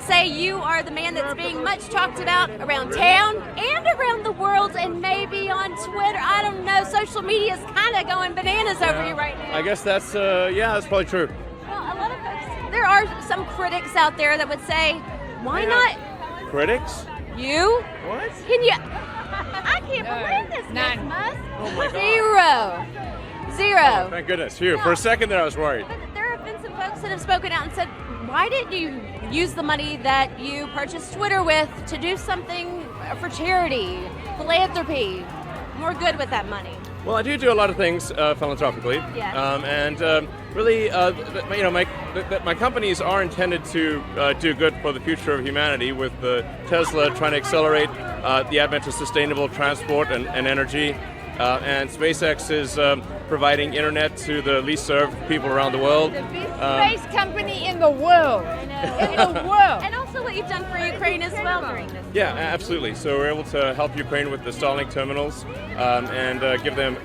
say you are the man that's being much talked about around town and around the world and maybe on Twitter. I don't know. Social media is kind of going bananas over you right now. I guess that's probably true. Well, a lot of folks, there are some critics out there that would say, why not? Critics? You? What? Can you? I can't believe this, Miss Musk. Oh my God. Zero. Oh, thank goodness. Phew. For a second there I was worried. But there have been some folks that have spoken out and said, why didn't you use the money that you purchased Twitter with to do something for charity, philanthropy, more good with that money? Well, I do a lot of things philanthropically. Yes. Really, my companies are intended to do good for the future of humanity, with Tesla trying to accelerate the advent of sustainable transport and energy. And SpaceX is providing internet to the least served people around the world. The biggest space company in the world. In the world. And also what you've done for Ukraine as well during this. Yeah, absolutely. So we're able to help Ukraine with the Starlink terminals and give them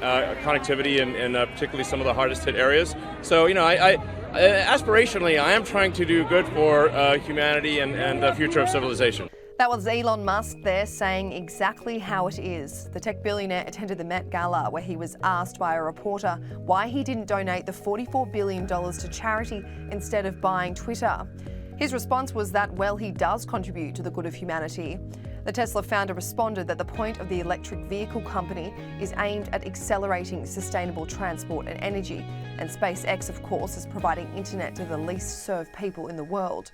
connectivity in particularly some of the hardest hit areas. So, aspirationally, I am trying to do good for humanity and the future of civilization. That was Elon Musk there saying exactly how it is. The tech billionaire attended the Met Gala, where he was asked by a reporter why he didn't donate the $44 billion to charity instead of buying Twitter. His response was that, well, he does contribute to the good of humanity. The Tesla founder responded that the point of the electric vehicle company is aimed at accelerating sustainable transport and energy, and SpaceX, of course, is providing internet to the least served people in the world.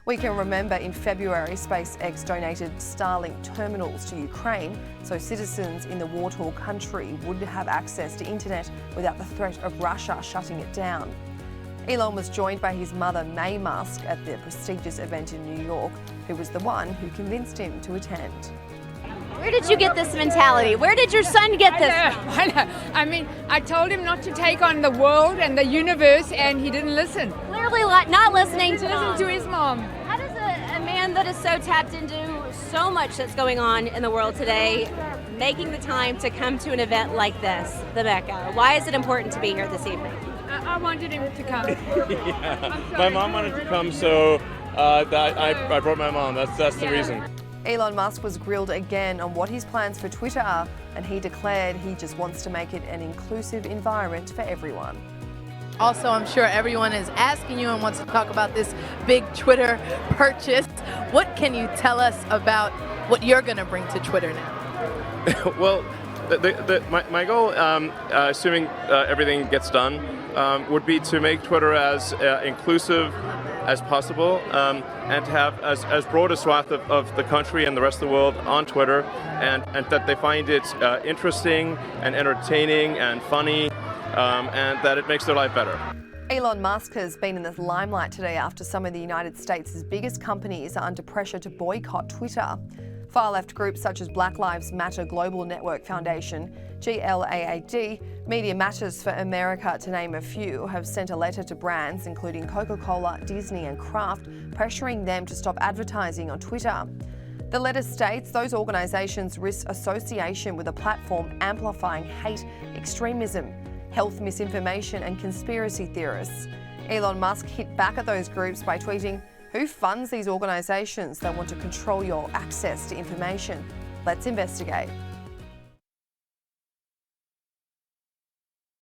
We can remember in February, SpaceX donated Starlink terminals to Ukraine so citizens in the war-torn country would have access to internet without the threat of Russia shutting it down. Elon was joined by his mother, May Musk, at the prestigious event in New York, who was the one who convinced him to attend. Where did you get this mentality? Where did your son get this? I know. I mean, I told him not to take on the world and the universe, and he didn't listen. Clearly not listening to Listen to his mom. How does a man that is so tapped into so much that's going on in the world today, making the time to come to an event like this, the Mecca, why is it important to be here this evening? I wanted him to come. Yeah. My mom wanted to come, so I brought my mom. That's the reason. Elon Musk was grilled again on what his plans for Twitter are, and he declared he just wants to make it an inclusive environment for everyone. Also, I'm sure everyone is asking you and wants to talk about this big Twitter purchase. What can you tell us about what you're going to bring to Twitter now? Well, my goal, assuming everything gets done, would be to make Twitter as inclusive as possible, and to have as broad a swath of the country and the rest of the world on Twitter, and that they find it interesting and entertaining and funny, and that it makes their life better. Elon Musk has been in the limelight today after some of the United States' biggest companies are under pressure to boycott Twitter. Far-left groups such as Black Lives Matter Global Network Foundation, GLAAD, Media Matters for America, to name a few, have sent a letter to brands including Coca-Cola, Disney and Kraft, pressuring them to stop advertising on Twitter. The letter states those organisations risk association with a platform amplifying hate, extremism, health misinformation and conspiracy theorists. Elon Musk hit back at those groups by tweeting, "Who funds these organisations that want to control your access to information? Let's investigate."